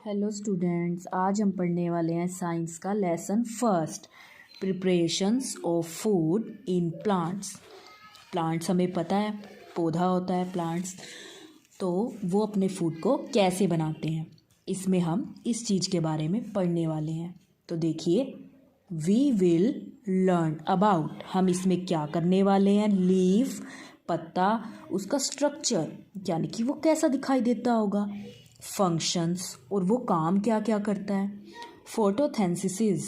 Hello students, आज हम पढ़ने वाले हैं साइंस का lesson first, preparations of food in plants. Plants हमें पता है, पौधा होता है प्लांट्स, तो वो अपने फूड को कैसे बनाते हैं, इसमें हम इस चीज़ के बारे में पढ़ने वाले हैं। तो देखिए, वी विल लर्न अबाउट, हम इसमें क्या करने वाले हैं, लीफ, पत्ता, उसका स्ट्रक्चर यानी कि वो कैसा दिखाई देता होगा, फंक्शंस और वो काम क्या क्या करता है, फोटोसिंथेसिस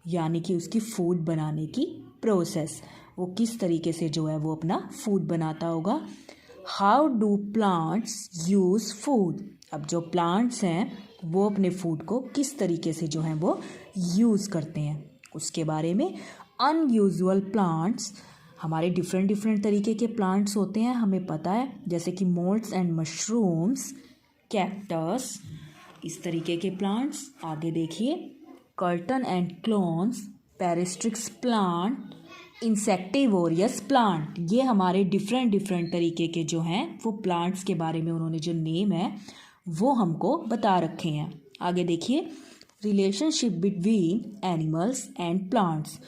यानी कि उसकी फूड बनाने की प्रोसेस, वो किस तरीके से जो है वो अपना फूड बनाता होगा। How do plants use food, अब जो प्लांट्स हैं वो अपने फूड को किस तरीके से जो है वो यूज़ करते हैं उसके बारे में। अनयूजुअल प्लांट्स, हमारे डिफरेंट तरीके के प्लांट्स होते हैं, हमें पता है, जैसे कि मोल्ड्स एंड मशरूम्स, कैक्टस, इस तरीके के प्लांट्स। आगे देखिए, curtain and clones, parasitic plant, insectivorous plant, ये हमारे डिफरेंट तरीके के जो हैं वो प्लांट्स के बारे में उन्होंने जो नेम है वो हमको बता रखे हैं। आगे देखिए, relationship between animals and plants,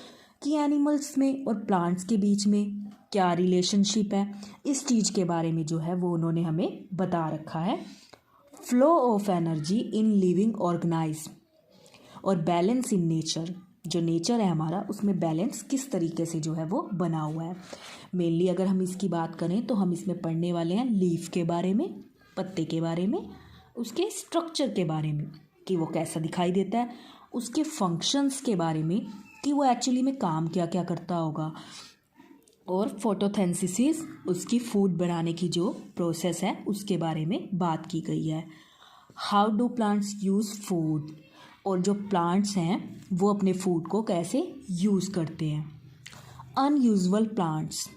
कि एनिमल्स में और प्लांट्स के बीच में क्या रिलेशनशिप है, इस चीज़ के बारे में जो है वो उन्होंने हमें बता रखा है। Flow of energy in living organism और बैलेंस इन नेचर, जो नेचर है हमारा उसमें बैलेंस किस तरीके से जो है वो बना हुआ है। मेनली अगर हम इसकी बात करें तो हम इसमें पढ़ने वाले हैं लीफ के बारे में, पत्ते के बारे में, उसके स्ट्रक्चर के बारे में कि वो कैसा दिखाई देता है, उसके फंक्शंस के बारे में कि वो एक्चुअली में काम क्या क्या करता होगा, और फोटोसिंथेसिस, उसकी फूड बनाने की जो प्रोसेस है उसके बारे में बात की गई है। How do plants use food, और जो प्लांट्स हैं वो अपने फूड को कैसे यूज़ करते हैं। अनयूजुअल प्लांट्स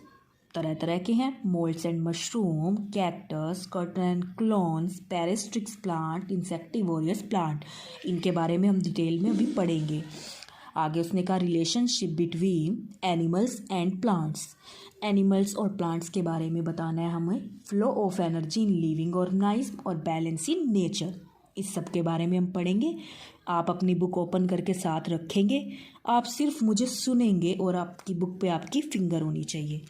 तरह तरह के हैं, moulds and mushroom, cactus, curtain and clones, parasitic plant, insectivorous plant, इनके बारे में हम डिटेल में अभी पढ़ेंगे। आगे उसने कहा relationship between animals and plants, animals और प्लांट्स के बारे में बताना है हमें। Flow of energy in living organism और बैलेंस इन नेचर, इस सब के बारे में हम पढ़ेंगे। आप अपनी बुक ओपन करके साथ रखेंगे, आप सिर्फ मुझे सुनेंगे और आपकी बुक पे आपकी फिंगर होनी चाहिए,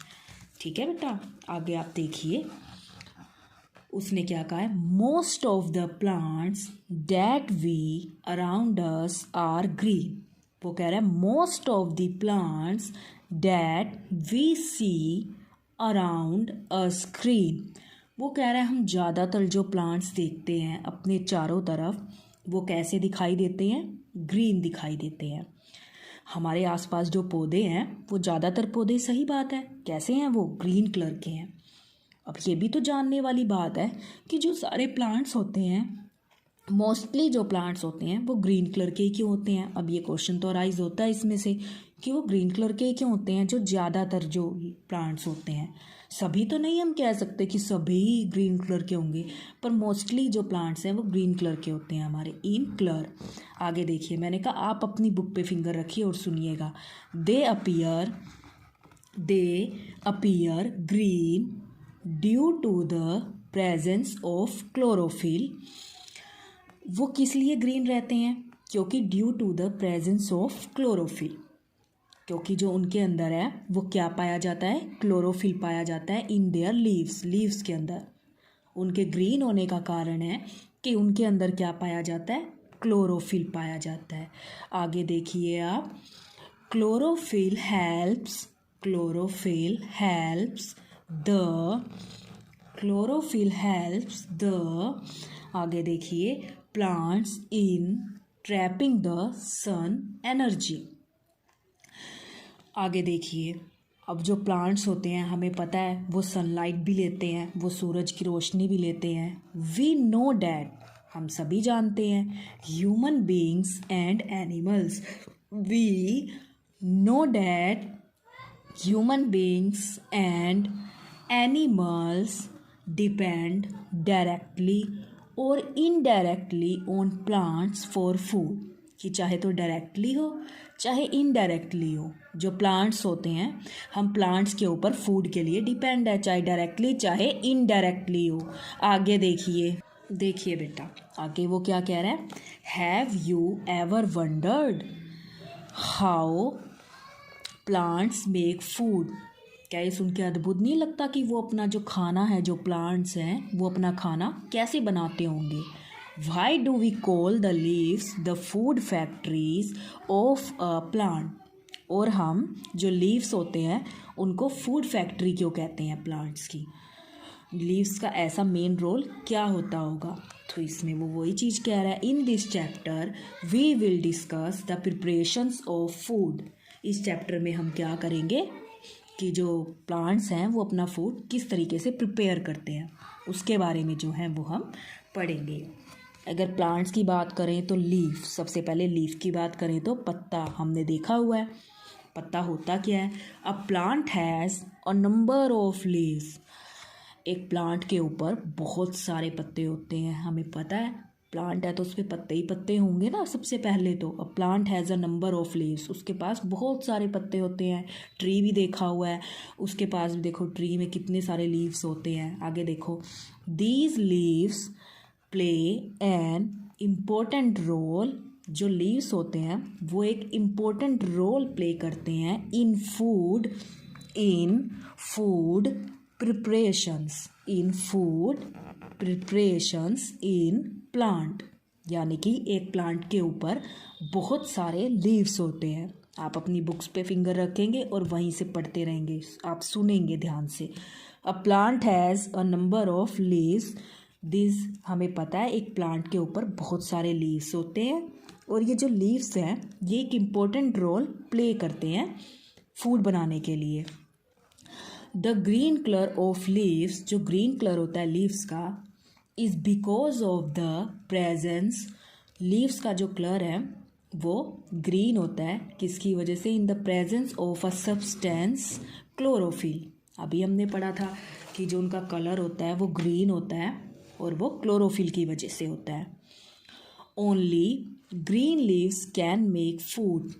ठीक है बेटा। आगे आप देखिए, उसने क्या कहा है, most of the plants that we around us are green, वो कह रहा है most of the plants that we see around us green, वो कह रहा है हम ज़्यादातर जो प्लांट्स देखते हैं अपने चारों तरफ वो कैसे दिखाई देते हैं, ग्रीन दिखाई देते हैं। हमारे आसपास जो पौधे हैं वो ज़्यादातर पौधे, सही बात है, कैसे हैं, वो ग्रीन कलर के हैं। अब ये भी तो जानने वाली बात है कि जो सारे प्लांट्स होते हैं, मोस्टली जो प्लांट्स होते हैं वो ग्रीन कलर के ही क्यों होते हैं। अब ये क्वेश्चन तो अराइज होता है इसमें से कि वो ग्रीन कलर के ही क्यों होते हैं, जो ज़्यादातर जो प्लांट्स होते हैं, सभी तो नहीं हम कह सकते कि सभी ग्रीन कलर के होंगे, पर मोस्टली जो प्लांट्स हैं वो ग्रीन कलर के होते हैं हमारे, इन कलर। आगे देखिए, मैंने कहा आप अपनी बुक पे फिंगर रखिए और सुनिएगा। They appear green due to the presence of chlorophyll, वो किस लिए ग्रीन रहते हैं, क्योंकि due to the presence of chlorophyll, क्योंकि जो उनके अंदर है वो क्या पाया जाता है, क्लोरोफिल पाया जाता है इन देयर लीव्स के अंदर। उनके ग्रीन होने का कारण है कि उनके अंदर क्या पाया जाता है, क्लोरोफिल पाया जाता है। आगे देखिए आप, क्लोरोफिल हेल्प्स द, आगे देखिए, plants in trapping the sun energy. आगे देखिए, अब जो प्लांट्स होते हैं हमें पता है वो सनलाइट भी लेते हैं, वो सूरज की रोशनी भी लेते हैं। वी नो डैट, हम सभी जानते हैं, human beings and animals, we know that human beings and animals depend directly और indirectly on plants for food, कि चाहे तो डायरेक्टली हो चाहे इनडायरेक्टली हो, जो प्लांट्स होते हैं हम प्लांट्स के ऊपर फूड के लिए डिपेंड है, चाहे डायरेक्टली चाहे इनडायरेक्टली हो। आगे देखिए, देखिए बेटा, आगे वो क्या कह रहा है, have you ever wondered how plants make food. क्या ये सुन के अद्भुत नहीं लगता कि वो अपना जो खाना है, जो प्लांट्स हैं, वो अपना खाना कैसे बनाते होंगे। Why do we call the leaves the food factories of a plant. और हम जो लीव्स होते हैं उनको फूड फैक्ट्री क्यों कहते हैं प्लांट्स की। लीव्स का ऐसा मेन रोल क्या होता होगा। तो इसमें वो वही चीज़ कह रहा है, in this chapter we will discuss the preparations of food. इस चैप्टर में हम क्या करेंगे कि जो प्लांट्स हैं वो अपना फूड किस तरीके से प्रिपेयर करते हैं, उसके बारे में जो है वो हम पढ़ेंगे। अगर प्लांट्स की बात करें तो लीफ, सबसे पहले लीफ की बात करें तो पत्ता हमने देखा हुआ है। पत्ता होता क्या है, a plant has a number of leaves. एक प्लांट के ऊपर बहुत सारे पत्ते होते हैं, हमें पता है प्लांट है तो उस पर पत्ते ही पत्ते होंगे ना। सबसे पहले तो a plant has a number of leaves, उसके पास बहुत सारे पत्ते होते हैं। ट्री भी देखा हुआ है, उसके पास भी देखो ट्री में कितने सारे लीव्स होते हैं। आगे देखो, these leaves play an important role. जो लीव्स होते हैं वो एक इम्पोर्टेंट रोल प्ले करते हैं in food preparations in plant. यानी कि एक प्लांट के ऊपर बहुत सारे लीव्स होते हैं। आप अपनी बुक्स पे फिंगर रखेंगे और वहीं से पढ़ते रहेंगे, आप सुनेंगे ध्यान से। A plant has a number of leaves. This, हमें पता है एक प्लांट के ऊपर बहुत सारे लीव्स होते हैं और ये जो लीव्स हैं ये एक इम्पोर्टेंट रोल प्ले करते हैं फूड बनाने के लिए। The green colour of leaves, जो ग्रीन कलर होता है लीव्स का, is because of the presence. Leaves का जो कलर है वो ग्रीन होता है किसकी वजह से, in the presence of a substance chlorophyll. अभी हमने पढ़ा था कि जो उनका कलर होता है वो ग्रीन होता है और वो क्लोरोफिल की वजह से होता है। Only green leaves can make food.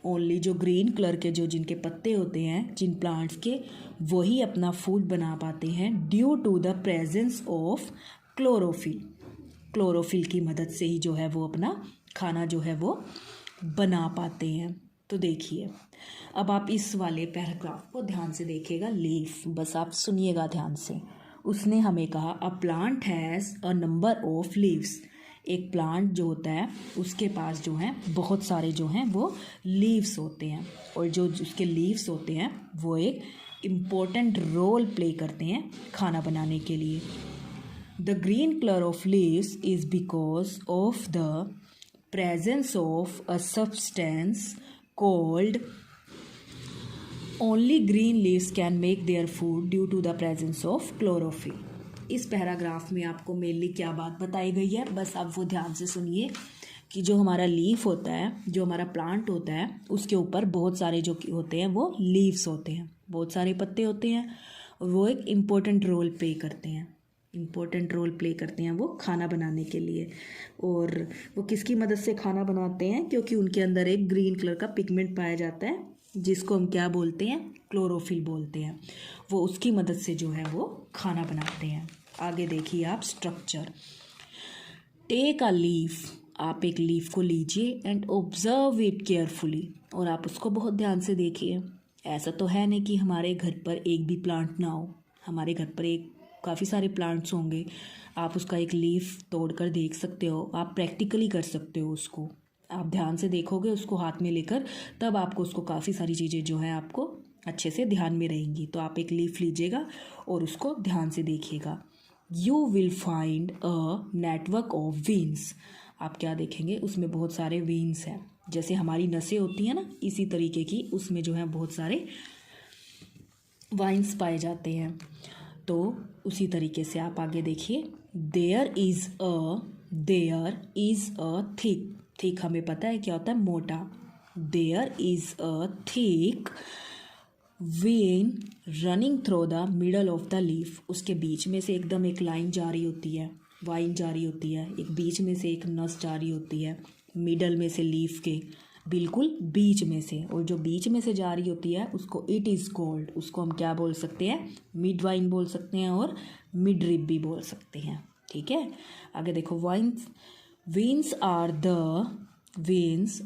Only जो ग्रीन कलर के जो जिनके पत्ते होते हैं जिन प्लांट्स के, वही अपना फूड बना पाते हैं due to the presence of chlorophyll. Chlorophyll की मदद से ही जो है वो अपना खाना जो है वो बना पाते हैं। तो देखिए, अब आप इस वाले पैराग्राफ को ध्यान से देखिएगा। लीफ, बस आप सुनिएगा ध्यान से। उसने हमें कहा a plant has a number of leaves. एक प्लांट जो होता है उसके पास जो है बहुत सारे जो हैं वो लीव्स होते हैं और जो उसके लीव्स होते हैं वो एक इम्पोर्टेंट रोल प्ले करते हैं खाना बनाने के लिए। The green colour of leaves is because of the presence of a substance called, only green leaves can make their food due to the presence of chlorophyll. इस पैराग्राफ में आपको mainly क्या बात बताई गई है, बस आप वो ध्यान से सुनिए कि जो हमारा लीफ होता है, जो हमारा प्लांट होता है, उसके ऊपर बहुत सारे जो होते हैं वो लीव्स होते हैं, बहुत सारे पत्ते होते हैं और वो एक इम्पोर्टेंट रोल प्ले करते हैं। इम्पोर्टेंट रोल प्ले करते हैं वो खाना बनाने के लिए। और वो किसकी मदद से खाना बनाते हैं, क्योंकि उनके अंदर एक ग्रीन कलर का पिगमेंट पाया जाता है जिसको हम क्या बोलते हैं, क्लोरोफिल बोलते हैं। वो उसकी मदद से जो है वो खाना बनाते हैं। आगे देखिए आप, स्ट्रक्चर। टेक अ लीफ, आप एक लीफ को लीजिए एंड ऑब्जर्व इट केयरफुली, और आप उसको बहुत ध्यान से देखिए। ऐसा तो है नहीं कि हमारे घर पर एक भी प्लांट ना हो, हमारे घर पर काफ़ी सारे प्लांट्स होंगे। आप उसका एक लीफ तोड़कर देख सकते हो, आप प्रैक्टिकली कर सकते हो उसको। आप ध्यान से देखोगे उसको हाथ में लेकर, तब आपको उसको काफ़ी सारी चीज़ें जो है आपको अच्छे से ध्यान में रहेंगी। तो आप एक लीफ लीजिएगा और उसको ध्यान से देखिएगा। You will find a network of veins. आप क्या देखेंगे, उसमें बहुत सारे वेन्स हैं, जैसे हमारी नसें होती हैं ना, इसी तरीके की उसमें जो है बहुत सारे वाइन्स पाए जाते हैं। तो उसी तरीके से आप आगे देखिए, there is a thick. Thick हमें पता है क्या होता है, मोटा। There is a thick vein running through the middle of the leaf. उसके बीच में से एकदम एक लाइन जा रही होती है, वाइन जा रही होती है, एक बीच में से एक नस जा रही होती है, मिडल में से लीफ के बिल्कुल बीच में से। और जो बीच में से जा रही होती है उसको इट इज़ कॉल्ड, उसको हम क्या बोल सकते हैं, मिड वाइन बोल सकते हैं और मिड रिब भी बोल सकते हैं। ठीक है। आगे देखो, veins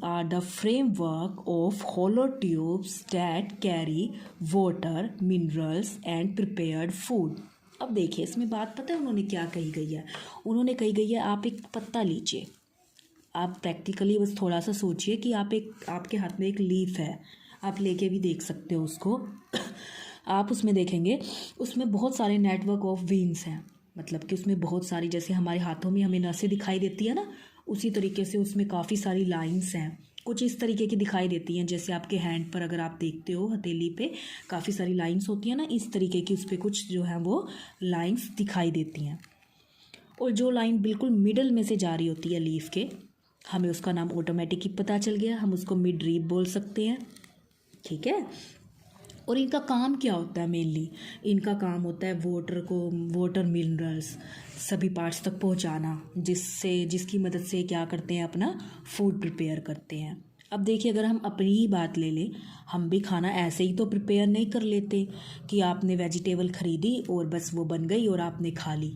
are the framework of hollow tubes that carry water, minerals and prepared food. अब देखिए इसमें बात पता है उन्होंने क्या कही गई है। उन्होंने कही गई है आप एक पत्ता लीजिए, आप प्रैक्टिकली बस थोड़ा सा सोचिए कि आपके हाथ में एक लीफ है, आप लेके भी देख सकते हो उसको। आप उसमें देखेंगे उसमें बहुत सारे नेटवर्क ऑफ वेन्स हैं, मतलब कि उसमें बहुत सारी, जैसे हमारे हाथों में हमें नसें दिखाई देती है ना, उसी तरीके से उसमें काफ़ी सारी लाइंस हैं, कुछ इस तरीके की दिखाई देती हैं। जैसे आपके हैंड पर अगर आप देखते हो हथेली पे काफ़ी सारी लाइंस होती हैं ना, इस तरीके की उस पर कुछ जो है वो लाइंस दिखाई देती हैं। और जो लाइन बिल्कुल मिडल में से जा रही होती है लीफ के, हमें उसका नाम ऑटोमेटिक ही पता चल गया, हम उसको मिड रीप बोल सकते हैं, ठीक है। और इनका काम क्या होता है मेनली, इनका काम होता है वाटर मिनरल्स सभी पार्ट्स तक पहुंचाना, जिसकी मदद से क्या करते हैं, अपना फूड प्रिपेयर करते हैं। अब देखिए अगर हम अपनी ही बात ले लें, हम भी खाना ऐसे ही तो प्रिपेयर नहीं कर लेते कि आपने वेजिटेबल ख़रीदी और बस वो बन गई और आपने खा ली।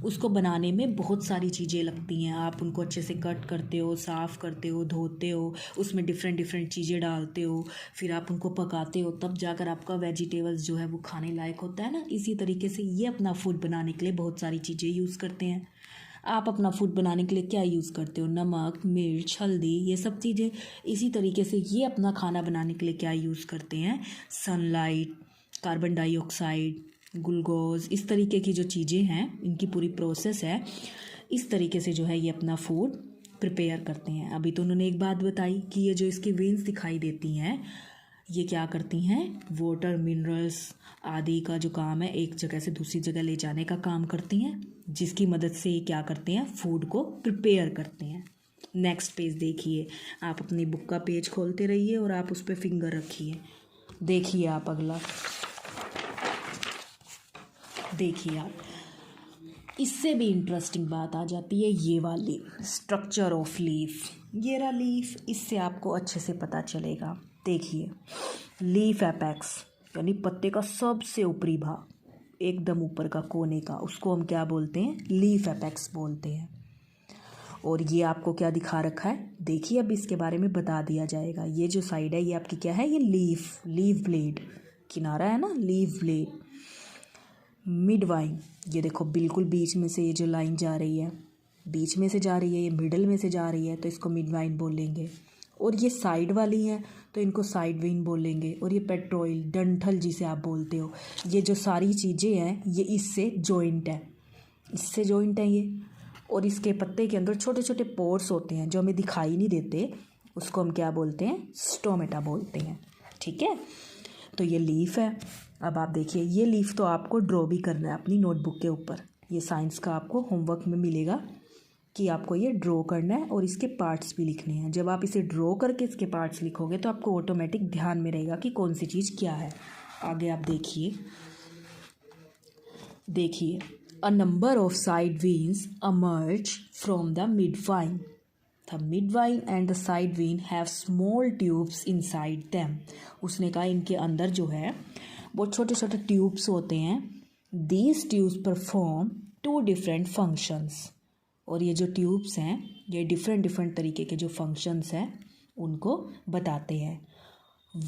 उसको बनाने में बहुत सारी चीज़ें लगती हैं, आप उनको अच्छे से कट करते हो, साफ़ करते हो, धोते हो, उसमें डिफरेंट चीज़ें डालते हो, फिर आप उनको पकाते हो, तब जाकर आपका वेजिटेबल्स जो है वो खाने लायक होता है ना। इसी तरीके से ये अपना फूड बनाने के लिए बहुत सारी चीज़ें यूज़ करते हैं। आप अपना फूड बनाने के लिए क्या यूज़ करते हो, नमक, मिर्च, हल्दी, ये सब चीज़ें। इसी तरीके से ये अपना खाना बनाने के लिए क्या यूज़ करते हैं, सनलाइट, कार्बन डाइऑक्साइड, ग्लूकोज, इस तरीके की जो चीज़ें हैं, इनकी पूरी प्रोसेस है, इस तरीके से जो है ये अपना फूड प्रिपेयर करते हैं। अभी तो उन्होंने एक बात बताई कि ये जो इसकी वेन्स दिखाई देती हैं, ये क्या करती हैं, वाटर, मिनरल्स आदि का जो काम है एक जगह से दूसरी जगह ले जाने का काम करती हैं, जिसकी मदद से ये क्या करते हैं, फूड को प्रिपेयर करते हैं। नेक्स्ट पेज देखिए, आप अपनी बुक का पेज खोलते रहिए और आप उस पर फिंगर रखिए। देखिए आप अगला, देखिए आप, इससे भी इंटरेस्टिंग बात आ जाती है ये वाली, स्ट्रक्चर ऑफ लीफ। ये रहा लीफ, इससे आपको अच्छे से पता चलेगा। देखिए लीफ एपेक्स यानी पत्ते का सबसे ऊपरी भाग, एकदम ऊपर का कोने का, उसको हम क्या बोलते हैं, लीफ एपेक्स बोलते हैं। और ये आपको क्या दिखा रखा है, देखिए अब इसके बारे में बता दिया जाएगा। ये जो साइड है ये आपकी क्या है, ये लीफ ब्लेड, किनारा है ना, लीफ ब्लेड। मिडवाइन, ये देखो बिल्कुल बीच में से ये जो लाइन जा रही है, बीच में से जा रही है, ये मिडल में से जा रही है, तो इसको मिडवाइन बोलेंगे। और ये साइड वाली हैं तो इनको साइड वेन बोलेंगे। और ये पेट्रोइल, डंठल जिसे आप बोलते हो, ये जो सारी चीज़ें हैं ये इससे जॉइंट है, इससे जॉइंट है ये। और इसके पत्ते के अंदर छोटे छोटे पोर्स होते हैं जो हमें दिखाई नहीं देते, उसको हम क्या बोलते हैं, स्टोमेटा बोलते हैं, ठीक है। तो ये लीफ है। अब आप देखिए ये लीफ तो आपको ड्रॉ भी करना है अपनी नोटबुक के ऊपर, ये साइंस का आपको होमवर्क में मिलेगा कि आपको ये ड्रॉ करना है और इसके पार्ट्स भी लिखने हैं। जब आप इसे ड्रॉ करके इसके पार्ट्स लिखोगे तो आपको ऑटोमेटिक ध्यान में रहेगा कि कौन सी चीज़ क्या है। आगे आप देखिए a number of side veins emerge from the midvine. The midvine and the side vein have small tubes inside them. उसने कहा इनके अंदर जो है वो छोटे छोटे ट्यूब्स होते हैं। These tubes perform two different functions. और ये जो ट्यूब्स हैं ये डिफरेंट तरीके के जो फंक्शंस हैं उनको बताते हैं।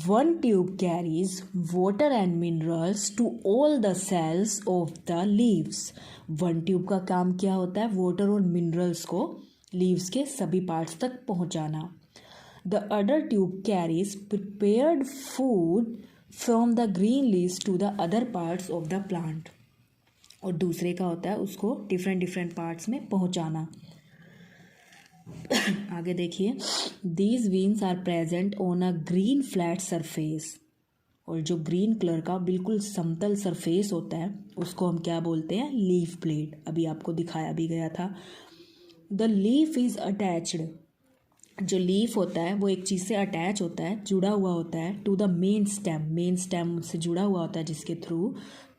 One tube carries water and minerals to all the cells of the leaves. One tube का काम क्या होता है, वाटर और मिनरल्स को लीव्स के सभी पार्ट्स तक पहुंचाना। The other tube carries prepared food from the green leaves to the other parts of the plant. और दूसरे का होता है उसको डिफरेंट पार्ट्स में पहुंचाना। आगे देखिए, these veins are present on a green flat surface. और जो ग्रीन कलर का बिल्कुल समतल सरफेस होता है उसको हम क्या बोलते हैं, लीफ ब्लेड। अभी आपको दिखाया भी गया था। द लीफ इज अटैच्ड, जो लीफ होता है वो एक चीज़ से अटैच होता है, जुड़ा हुआ होता है, टू द मेन स्टेम से जुड़ा हुआ होता है, जिसके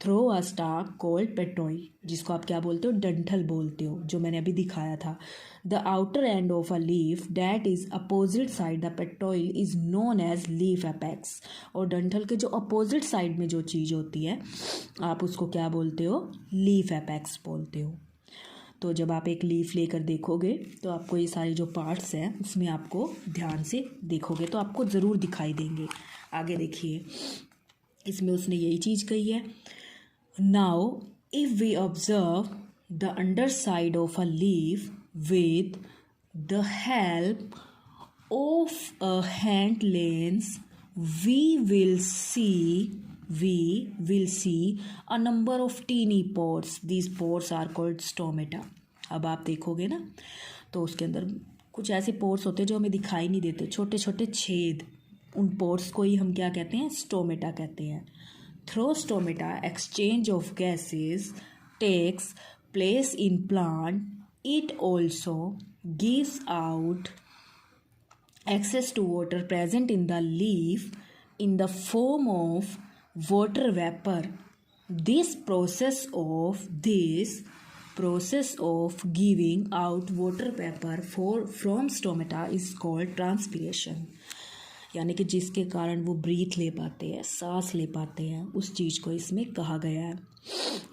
थ्रो अ स्टाक कॉल्ड पेट्रोइल, जिसको आप क्या बोलते हो, डंठल बोलते हो, जो मैंने अभी दिखाया था। The outer end of a leaf that is opposite side the petiole is known as leaf apex. और डंठल के जो अपोजिट साइड में जो चीज़ होती है आप उसको क्या बोलते हो, लीफ एपेक्स बोलते हो। तो जब आप एक लीफ लेकर देखोगे तो आपको ये सारे जो पार्ट्स हैं उसमें आपको ध्यान से देखोगे तो आपको ज़रूर दिखाई देंगे। आगे देखिए, इसमें उसने यही चीज़ कही है। Now if we observe the underside of a leaf with the help of a hand lens we will see a number of teeny pores. These pores are called stomata. अब आप देखोगे ना तो उसके अंदर कुछ ऐसे पोर्स होते हैं जो हमें दिखाई नहीं देते, छोटे छोटे छेद। उन पोर्स को ही हम क्या कहते हैं? स्टोमेटा कहते हैं। Through stomata exchange of gases takes place in plant. It also gives out access to water present in the leaf in the form of water vapor. This process of giving out water vapor from stomata is called transpiration. यानी कि जिसके कारण वो breathe ले पाते हैं, सांस ले पाते हैं, उस चीज़ को इसमें कहा गया है।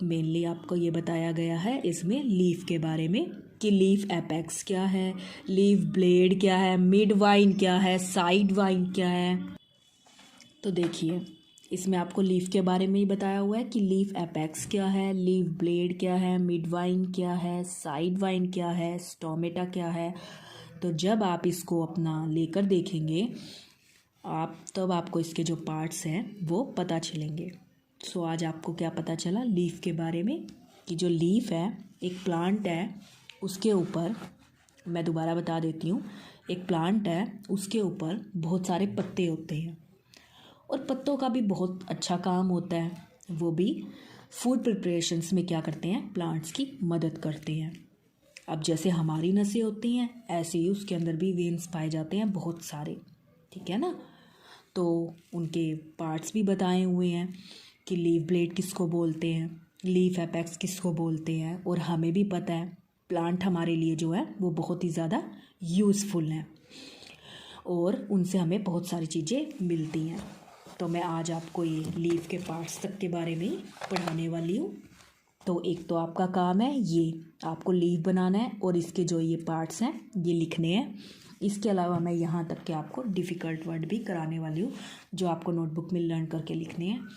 मेनली आपको ये बताया गया है इसमें लीफ के बारे में कि लीफ एपेक्स क्या है, लीफ ब्लेड क्या है, मिड वाइन क्या है, साइड वाइन क्या है। तो देखिए, इसमें आपको लीफ के बारे में ही बताया हुआ है कि लीफ एपेक्स क्या है, लीफ ब्लेड क्या है, मिड वाइन क्या है, साइड वाइन क्या है, स्टोमेटा क्या है। तो जब आप इसको अपना लेकर देखेंगे तब आपको इसके जो पार्ट्स हैं वो पता चलेंगे। सो आज आपको क्या पता चला लीफ के बारे में कि जो लीफ है एक प्लांट है, उसके ऊपर, मैं दोबारा बता देती हूँ, एक प्लांट है उसके ऊपर बहुत सारे पत्ते होते हैं और पत्तों का भी बहुत अच्छा काम होता है। वो भी फूड प्रिपरेशंस में क्या करते हैं? प्लांट्स की मदद करते हैं। अब जैसे हमारी नसें होती हैं ऐसे ही उसके अंदर भी वेन्स पाए जाते हैं बहुत सारे, ठीक है ना। तो उनके पार्ट्स भी बताए हुए हैं कि लीफ ब्लेड किसको बोलते हैं, लीफ एपेक्स किसको बोलते हैं, और हमें भी पता है प्लांट हमारे लिए जो है वो बहुत ही ज़्यादा यूज़फुल हैं और उनसे हमें बहुत सारी चीज़ें मिलती हैं। तो मैं आज आपको ये लीफ के पार्ट्स तक के बारे में ही पढ़ाने वाली हूँ। तो एक तो आपका काम है ये, आपको लीफ बनाना है और इसके जो ये पार्ट्स हैं ये लिखने हैं। इसके अलावा मैं यहाँ तक के आपको डिफ़िकल्ट वर्ड भी कराने वाली हूँ जो आपको नोटबुक में लर्न करके लिखने हैं।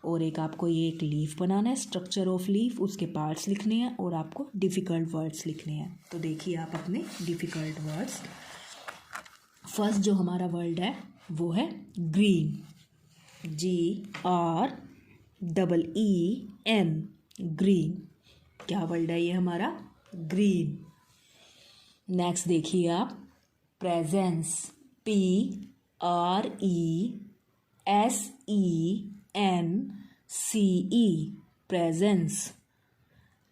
और एक आपको ये एक लीफ बनाना है, स्ट्रक्चर ऑफ लीफ, उसके पार्ट्स लिखने हैं और आपको डिफ़िकल्ट वर्ड्स लिखने हैं। तो देखिए आप अपने डिफ़िकल्ट वर्ड्स। फर्स्ट जो हमारा वर्ड है वो है ग्रीन, GREEN, ग्रीन। क्या वर्ड है ये हमारा? ग्रीन। नेक्स्ट देखिए आप, प्रेजेंस, PRESENCE, प्रेजेंस।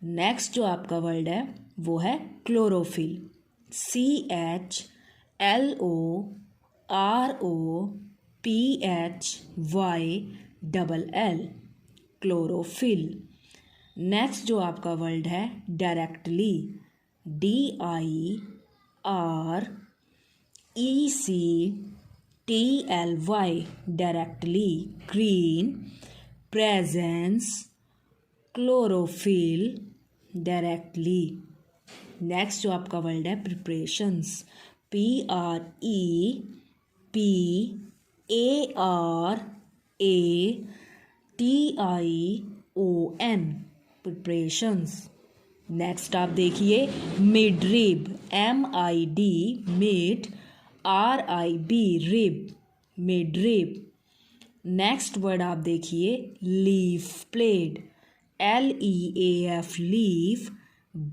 नेक्स्ट जो आपका वर्ड है वो है क्लोरोफिल, CHLOROPHYLL, क्लोरोफिल। नेक्स्ट जो आपका वर्ड है directly, DIRECTLY, directly, green, presence, chlorophyll, directly. Next जो आपका वर्ड है प्रिपरेशंस, PREPARATION, प्रिपरेशंस। नेक्स्ट आप देखिए mid-rib, MID, mid, RIB, rib, mid-rib. Next word आप देखिए leaf blade, LEAF, leaf,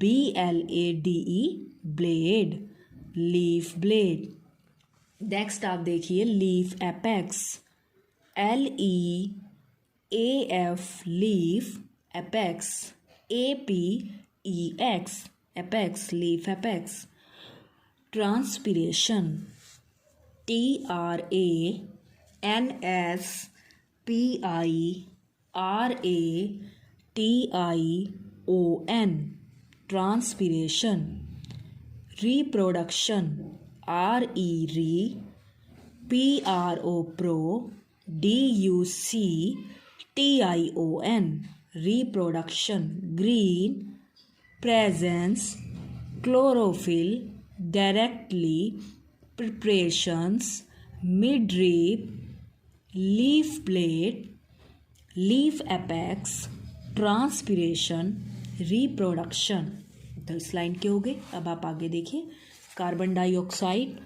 BLADE, blade, leaf blade. Next आप देखिए leaf apex, LEAF, leaf, apex, APEX, apex, leaf apex. Transpiration, TRANSPIRATION, transpiration. Reproduction, REPRODUCTION, reproduction. Green, presence, chlorophyll, directly, preparations, midrib, leaf blade, leaf apex, transpiration, reproduction. तो इस line के हो गए। अब आप आगे देखिए, कार्बन डाइऑक्साइड,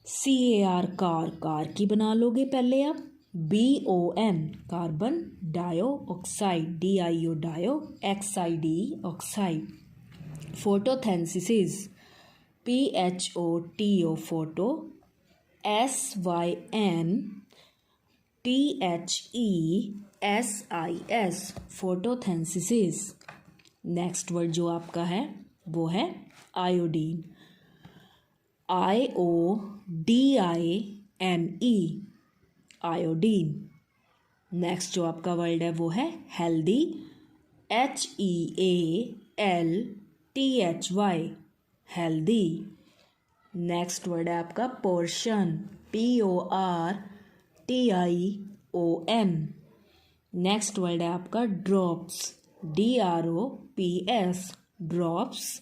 CAR कार की बना लोगे पहले आप। BON carbon dioxide, DIO dio, XID oxide. Photosynthesis, PHOTO photo, SYNTHESIS photosynthesis. Next word जो आपका है वो है आयोडीन, IODINE आयोडीन। नेक्स्ट जो आपका वर्ड है वो है healthy, HEALTHY healthy. Next word है आपका पोर्शन, PORTION। नेक्स्ट वर्ड है आपका drops, DROPS drops.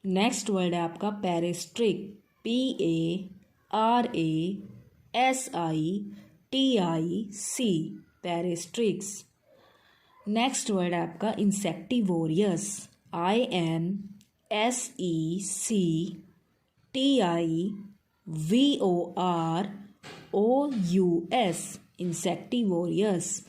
Next word है आपका parasitic, PARASITIC parasitics. Next word है आपका insectivorous, INSECTIVOROUS insectivorous.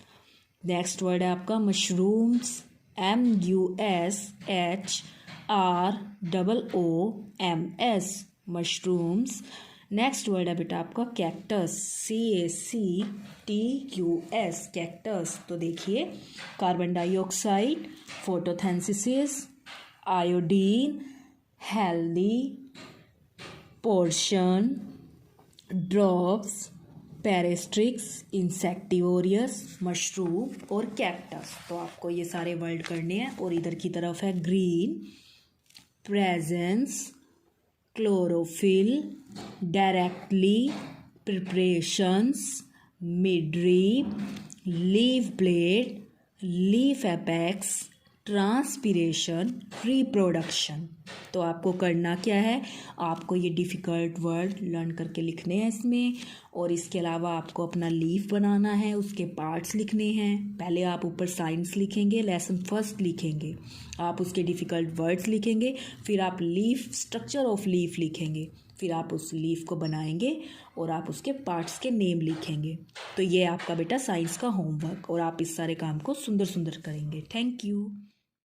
Next word है आपका mushrooms, MUSHROOMS mushrooms. Next word है बेटा आपका कैक्टस, CACTUS कैक्टस। तो देखिए, carbon dioxide, photosynthesis, iodine, healthy, portion, drops, parasitics, insectivorous, mushroom और कैक्टस। तो आपको ये सारे वर्ड करने हैं। और इधर की तरफ है green, presence, chlorophyll, directly, preparations, midrib, leaf blade, leaf apex, transpiration, reproduction. तो आपको करना क्या है, आपको ये डिफ़िकल्ट वर्ड लर्न करके लिखने हैं इसमें। और इसके अलावा आपको अपना लीफ बनाना है, उसके पार्ट्स लिखने हैं। पहले आप ऊपर साइंस लिखेंगे, लेसन फर्स्ट लिखेंगे, आप उसके डिफ़िकल्ट वर्ड्स लिखेंगे, फिर आप लीफ, स्ट्रक्चर ऑफ लीफ लिखेंगे, फिर आप उस लीफ को बनाएंगे और आप उसके पार्ट्स के नेम लिखेंगे। तो ये आपका बेटा साइंस का होमवर्क, और आप इस सारे काम को सुंदर सुंदर करेंगे। Thank you.